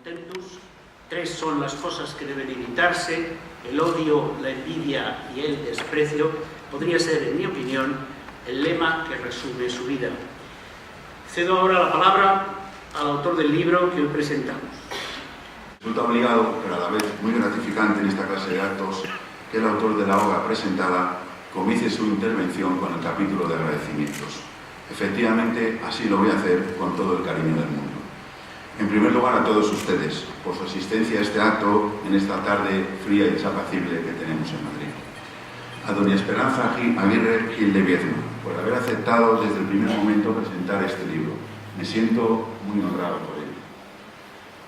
Contentus. Tres son las cosas que deben evitarse: el odio, la envidia y el desprecio. Podría ser, en mi opinión, el lema que resume su vida. Cedo ahora la palabra al autor del libro que hoy presentamos. Resulta obligado, pero a la vez muy gratificante en esta clase de actos, que el autor de la obra presentada comience su intervención con el capítulo de agradecimientos. Efectivamente, así lo voy a hacer con todo el cariño del mundo. En primer lugar, a todos ustedes, por su asistencia a este acto en esta tarde fría y desapacible que tenemos en Madrid. A doña Esperanza Aguirre Gil de Viezma, por haber aceptado desde el primer momento presentar este libro. Me siento muy honrado por ello.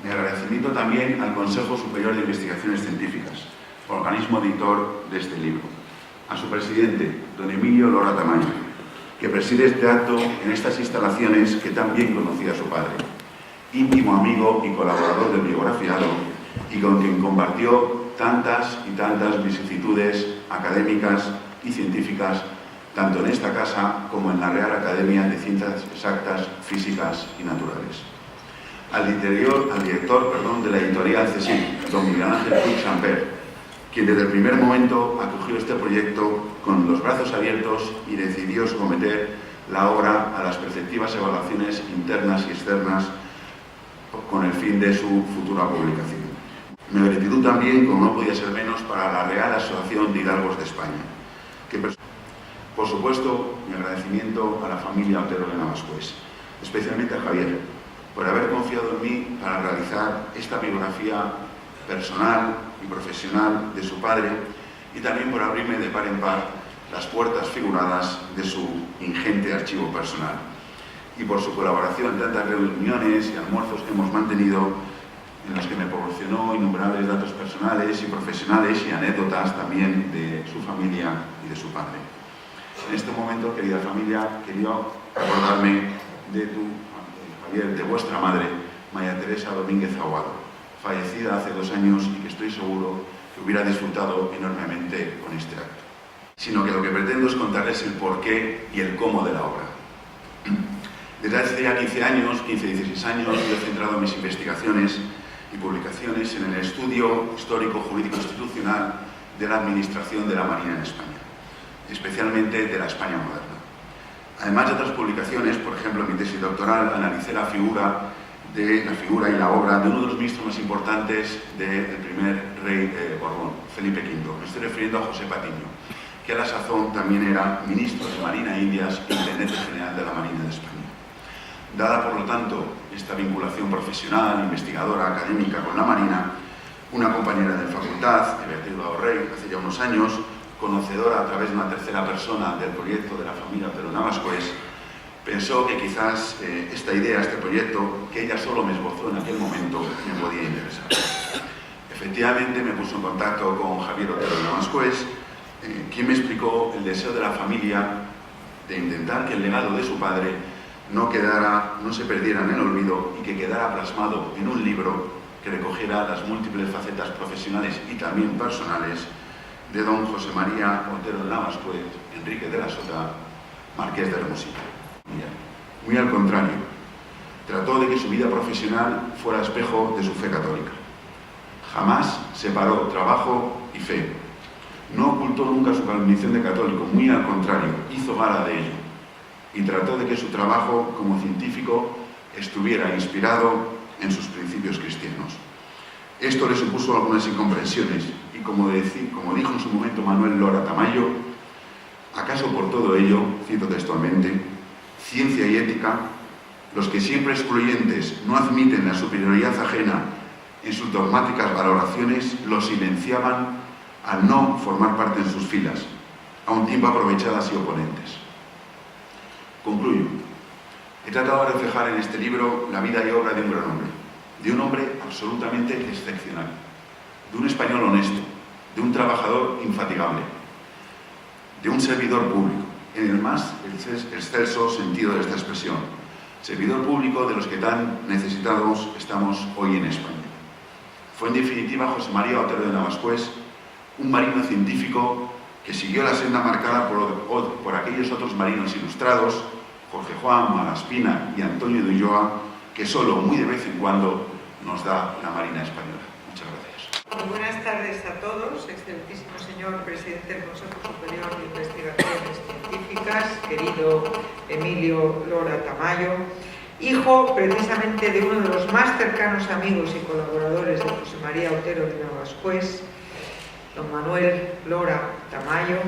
Mi agradecimiento también al Consejo Superior de Investigaciones Científicas, organismo editor de este libro. A su presidente, don Emilio Lora Tamayo, que preside este acto en estas instalaciones que tan bien conocía a su padre, íntimo amigo y colaborador del biografiado, y con quien compartió tantas y tantas vicisitudes académicas y científicas, tanto en esta casa como en la Real Academia de Ciencias Exactas, Físicas y Naturales. Al director de la editorial CSIC, don Miguel Ángel Puig Samper, quien desde el primer momento acogió este proyecto con los brazos abiertos y decidió someter la obra a las perceptivas evaluaciones internas y externas con el fin de su futura publicación. Mi gratitud también, como no podía ser menos, para la Real Asociación de Hidalgos de España. Por supuesto, mi agradecimiento a la familia Otero de Navascués, especialmente a Javier, por haber confiado en mí para realizar esta biografía personal y profesional de su padre, y también por abrirme de par en par las puertas figuradas de su ingente archivo personal, y por su colaboración en tantas reuniones y almuerzos que hemos mantenido, en los que me proporcionó innumerables datos personales y profesionales y anécdotas también de su familia y de su padre. En este momento, querida familia, quería acordarme de vuestra madre, María Teresa Domínguez Aguado, fallecida hace 2 años y que estoy seguro que hubiera disfrutado enormemente con este acto. Sino que lo que pretendo es contarles el porqué y el cómo de la obra. Desde hace ya 15 años, 16 años, yo he centrado mis investigaciones y publicaciones en el estudio histórico, jurídico, institucional de la administración de la Marina en España, especialmente de la España moderna. Además de otras publicaciones, por ejemplo, en mi tesis doctoral analicé la figura y la obra de uno de los ministros más importantes del primer rey Borbón, Felipe V. Me estoy refiriendo a José Patiño, que a la sazón también era ministro de Marina e Indias e intendente general de la Marina de España. Dada, por lo tanto, esta vinculación profesional, investigadora, académica con la Marina, una compañera de facultad, Beatriz Rey, hace ya unos años, conocedora a través de una tercera persona del proyecto de la familia Otero Navascués, pensó que quizás esta idea, este proyecto, que ella solo me esbozó en aquel momento, me podía interesar. Efectivamente, me puso en contacto con Javier Otero Navascués, quien me explicó el deseo de la familia de intentar que el legado de su padre no se perdiera en el olvido y que quedara plasmado en un libro que recogiera las múltiples facetas profesionales y también personales de don José María Otero de Navascués, Enrique de la Sota, marqués de Hermosilla. Muy al contrario, trató de que su vida profesional fuera espejo de su fe católica. Jamás separó trabajo y fe. No ocultó nunca su condición de católico, muy al contrario, hizo gala de ello. Y trató de que su trabajo como científico estuviera inspirado en sus principios cristianos. Esto le supuso algunas incomprensiones y, como dijo en su momento Manuel Lora Tamayo, ¿acaso por todo ello, cito textualmente, ciencia y ética, los que siempre excluyentes no admiten la superioridad ajena en sus dogmáticas valoraciones, lo silenciaban al no formar parte en sus filas, a un tiempo aprovechadas y oponentes? Concluyo. He tratado de reflejar en este libro la vida y obra de un gran hombre, de un hombre absolutamente excepcional, de un español honesto, de un trabajador infatigable, de un servidor público, en el más excelso sentido de esta expresión, servidor público de los que tan necesitados estamos hoy en España. Fue en definitiva José María Otero de Navascués, un marino científico que siguió la senda marcada por aquellos otros marinos ilustrados, Jorge Juan, Malaspina y Antonio de Ulloa, que solo muy de vez en cuando nos da la Marina Española. Muchas gracias. Muy buenas tardes a todos, excelentísimo señor presidente del Consejo Superior de Investigaciones Científicas, querido Emilio Lora Tamayo, hijo precisamente de uno de los más cercanos amigos y colaboradores de José María Otero de Navascués, don Manuel Lora Tamayo,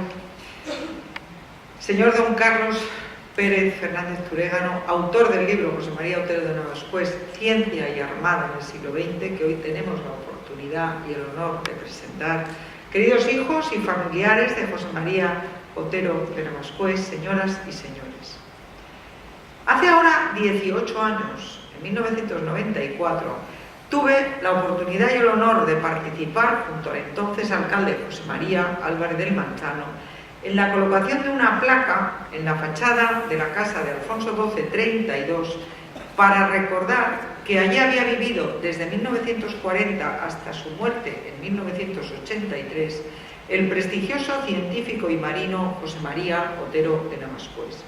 señor don Carlos Pérez Fernández Turégano, autor del libro José María Otero de Navascués, Ciencia y Armada en el siglo XX, que hoy tenemos la oportunidad y el honor de presentar, queridos hijos y familiares de José María Otero de Navascués, señoras y señores. Hace ahora 18 años, en 1994, tuve la oportunidad y el honor de participar junto al entonces alcalde José María Álvarez del Manzano en la colocación de una placa en la fachada de la casa de Alfonso XII 32 para recordar que allí había vivido desde 1940 hasta su muerte en 1983 el prestigioso científico y marino José María Otero de Navascués.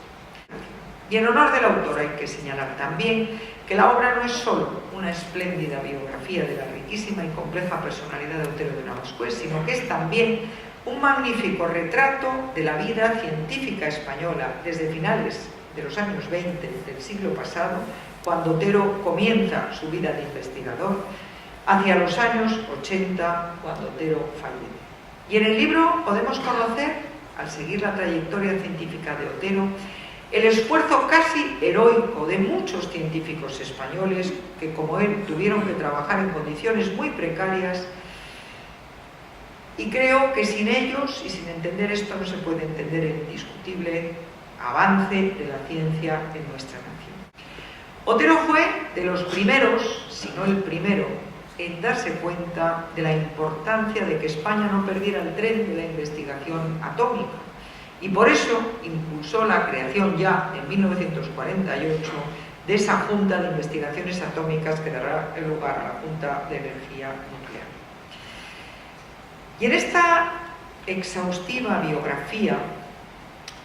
Y en honor del autor hay que señalar también que la obra no es solo una espléndida biografía de la riquísima y compleja personalidad de Otero de Navascués, sino que es también un magnífico retrato de la vida científica española desde finales de los años 20 del siglo pasado, cuando Otero comienza su vida de investigador, hacia los años 80, cuando Otero fallece. Y en el libro podemos conocer, al seguir la trayectoria científica de Otero, el esfuerzo casi heroico de muchos científicos españoles que, como él, tuvieron que trabajar en condiciones muy precarias. Y creo que sin ellos y sin entender esto no se puede entender el indiscutible avance de la ciencia en nuestra nación. Otero fue de los primeros, si no el primero, en darse cuenta de la importancia de que España no perdiera el tren de la investigación atómica. Y por eso impulsó la creación ya en 1948 de esa Junta de Investigaciones Atómicas que dará lugar a la Junta de Energía Nuclear. Y en esta exhaustiva biografía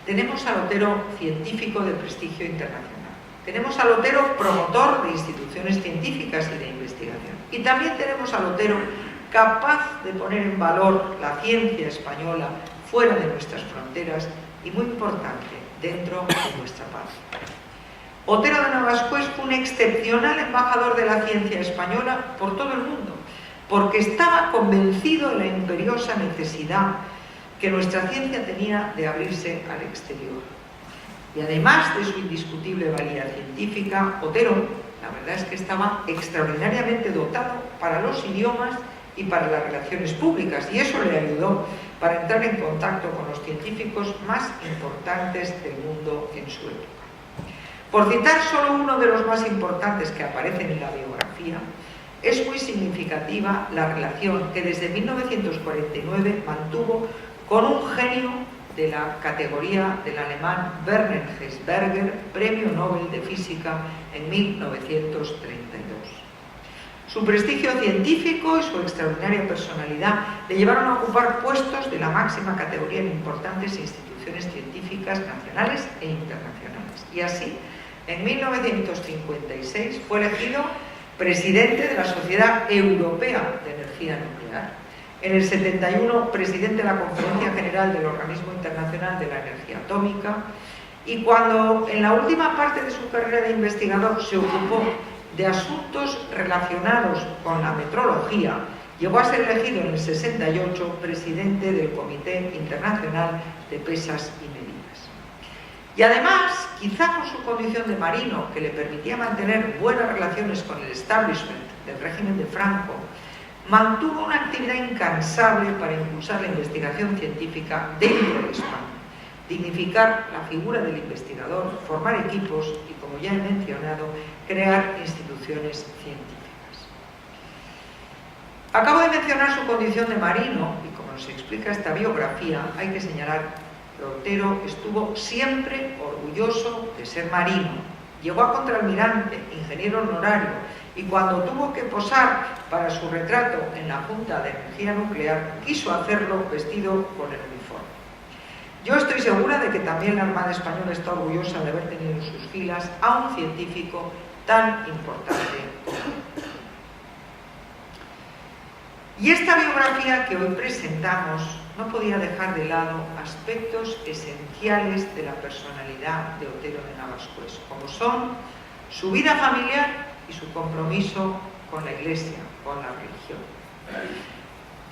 tenemos al Otero científico de prestigio internacional, tenemos al Otero promotor de instituciones científicas y de investigación, y también tenemos al Otero capaz de poner en valor la ciencia española fuera de nuestras fronteras y, muy importante, dentro de nuestra paz. Otero de Navascués fue un excepcional embajador de la ciencia española por todo el mundo, porque estaba convencido de la imperiosa necesidad que nuestra ciencia tenía de abrirse al exterior. Y además de su indiscutible valía científica, Otero, la verdad es que estaba extraordinariamente dotado para los idiomas y para las relaciones públicas, y eso le ayudó para entrar en contacto con los científicos más importantes del mundo en su época. Por citar solo uno de los más importantes que aparecen en la biografía, es muy significativa la relación que desde 1949 mantuvo con un genio de la categoría del alemán Werner Hesberger, Premio Nobel de Física en 1932. Su prestigio científico y su extraordinaria personalidad le llevaron a ocupar puestos de la máxima categoría en importantes instituciones científicas nacionales e internacionales. Y así, en 1956 fue elegido presidente de la Sociedad Europea de Energía Nuclear. En el 71, presidente de la Conferencia General del Organismo Internacional de la Energía Atómica. Y cuando en la última parte de su carrera de investigador se ocupó de asuntos relacionados con la metrología, llegó a ser elegido en el 68 presidente del Comité Internacional de Pesas y Medidas. Y además, quizá por su condición de marino, que le permitía mantener buenas relaciones con el establishment del régimen de Franco, mantuvo una actividad incansable para impulsar la investigación científica dentro de España, dignificar la figura del investigador, formar equipos y, como ya he mencionado, crear instituciones científicas. Acabo de mencionar su condición de marino y, como nos explica esta biografía, hay que señalar que Otero estuvo siempre orgulloso de ser marino. Llegó a contraalmirante, ingeniero honorario, y cuando tuvo que posar para su retrato en la Junta de Energía Nuclear, quiso hacerlo vestido con el uniforme. Yo estoy segura de que también la Armada Española está orgullosa de haber tenido en sus filas a un científico tan importante como él. Y esta biografía que hoy presentamos no podía dejar de lado aspectos esenciales de la personalidad de Otero de Navascués, como son su vida familiar y su compromiso con la Iglesia, con la religión.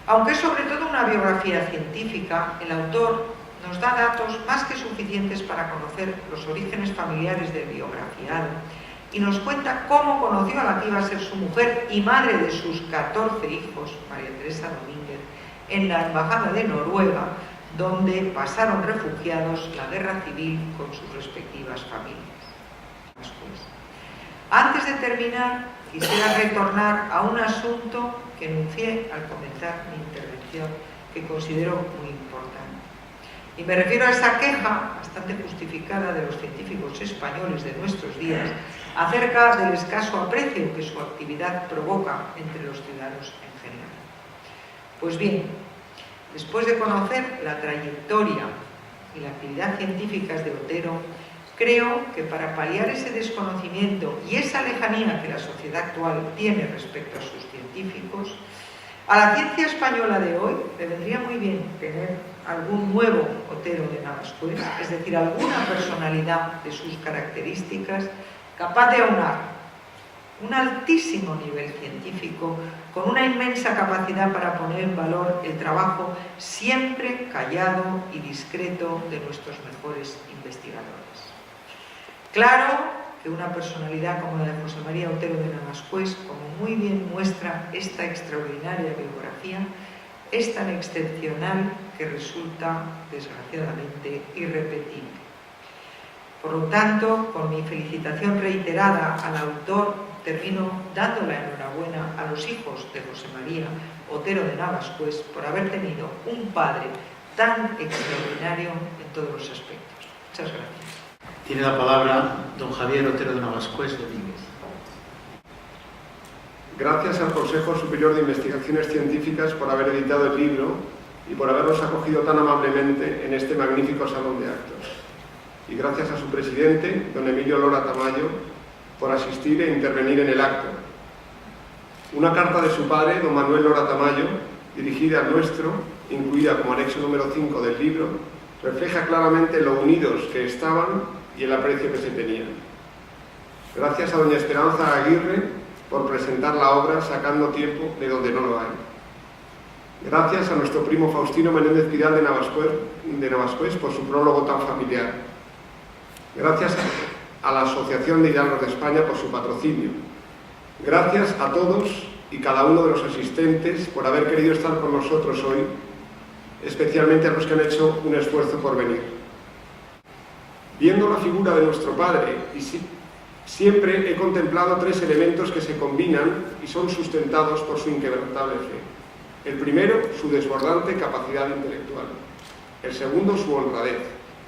Aunque es sobre todo una biografía científica, el autor nos da datos más que suficientes para conocer los orígenes familiares del biografiado y nos cuenta cómo conoció a la que iba a ser su mujer y madre de sus 14 hijos, María Teresa Domínguez, en la Embajada de Noruega, donde pasaron refugiados la guerra civil con sus respectivas familias. Antes de terminar, quisiera retornar a un asunto que enuncié al comenzar mi intervención, que considero muy importante. Y me refiero a esa queja bastante justificada de los científicos españoles de nuestros días acerca del escaso aprecio que su actividad provoca entre los ciudadanos en general. Pues bien, después de conocer la trayectoria y la actividad científicas de Otero, creo que para paliar ese desconocimiento y esa lejanía que la sociedad actual tiene respecto a sus científicos, a la ciencia española de hoy le vendría muy bien tener algún nuevo Otero de Navascués, es decir, alguna personalidad de sus características capaz de aunar un altísimo nivel científico con una inmensa capacidad para poner en valor el trabajo siempre callado y discreto de nuestros mejores investigadores. Claro que una personalidad como la de José María Otero de Navascués, como muy bien muestra esta extraordinaria biografía, es tan excepcional que resulta, desgraciadamente, irrepetible. Por lo tanto, con mi felicitación reiterada al autor, termino dando la enhorabuena a los hijos de José María Otero de Navascués por haber tenido un padre tan extraordinario en todos los aspectos. Muchas gracias. Tiene la palabra don Javier Otero de Navascués Domínguez. Gracias al Consejo Superior de Investigaciones Científicas por haber editado el libro y por habernos acogido tan amablemente en este magnífico salón de actos. Y gracias a su presidente, don Emilio Lora Tamayo, por asistir e intervenir en el acto. Una carta de su padre, don Manuel Lora Tamayo, dirigida al nuestro, incluida como anexo número 5 del libro, refleja claramente lo unidos que estaban y el aprecio que se tenían. Gracias a doña Esperanza Aguirre por presentar la obra sacando tiempo de donde no lo hay. Gracias a nuestro primo Faustino Menéndez Pidal de Navascués por su prólogo tan familiar. Gracias a la Asociación de Hidalgos de España por su patrocinio. Gracias a todos y cada uno de los asistentes por haber querido estar con nosotros hoy, especialmente a los que han hecho un esfuerzo por venir. Viendo la figura de nuestro padre, siempre he contemplado tres elementos que se combinan y son sustentados por su inquebrantable fe. El primero, su desbordante capacidad intelectual. El segundo, su honradez.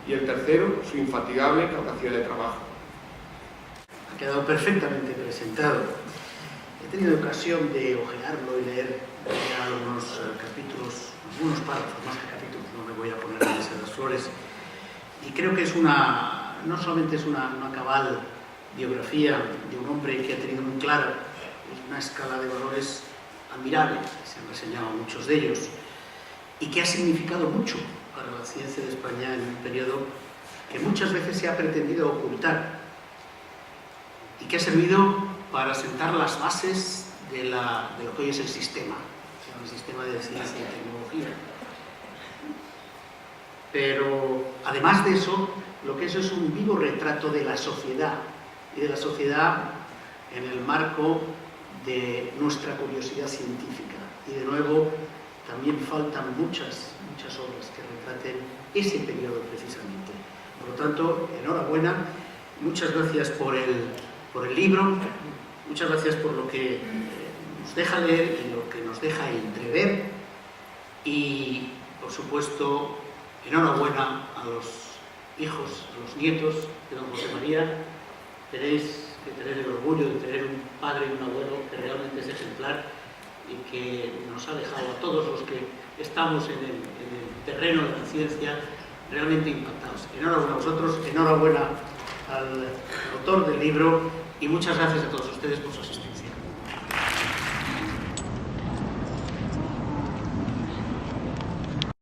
Y el tercero, su infatigable capacidad de trabajo. Ha quedado perfectamente presentado. He tenido ocasión de ojearlo y leer algunos capítulos, algunos párrafos, más que capítulos, no me voy a poner en esas flores. Y creo que es no solamente es una cabal biografía de un hombre que ha tenido muy clara una escala de valores admirables, se han reseñado muchos de ellos, y que ha significado mucho para la ciencia de España en un periodo que muchas veces se ha pretendido ocultar y que ha servido para sentar las bases de lo que hoy es el sistema de ciencia y tecnología. Pero además de eso, lo que es un vivo retrato de la sociedad, y de la sociedad en el marco de nuestra curiosidad científica. Y de nuevo, también faltan muchas obras que retraten ese periodo precisamente. Por lo tanto, enhorabuena, muchas gracias por el libro, muchas gracias por lo que nos deja leer y lo que nos deja entrever, y por supuesto, enhorabuena a los hijos, a los nietos de don José María. Tenéis que tener el orgullo de tener un padre y un abuelo que realmente es ejemplar y que nos ha dejado a todos los que estamos en el terreno de la ciencia realmente impactados. Enhorabuena a vosotros, enhorabuena al autor del libro y muchas gracias a todos ustedes por su asistencia.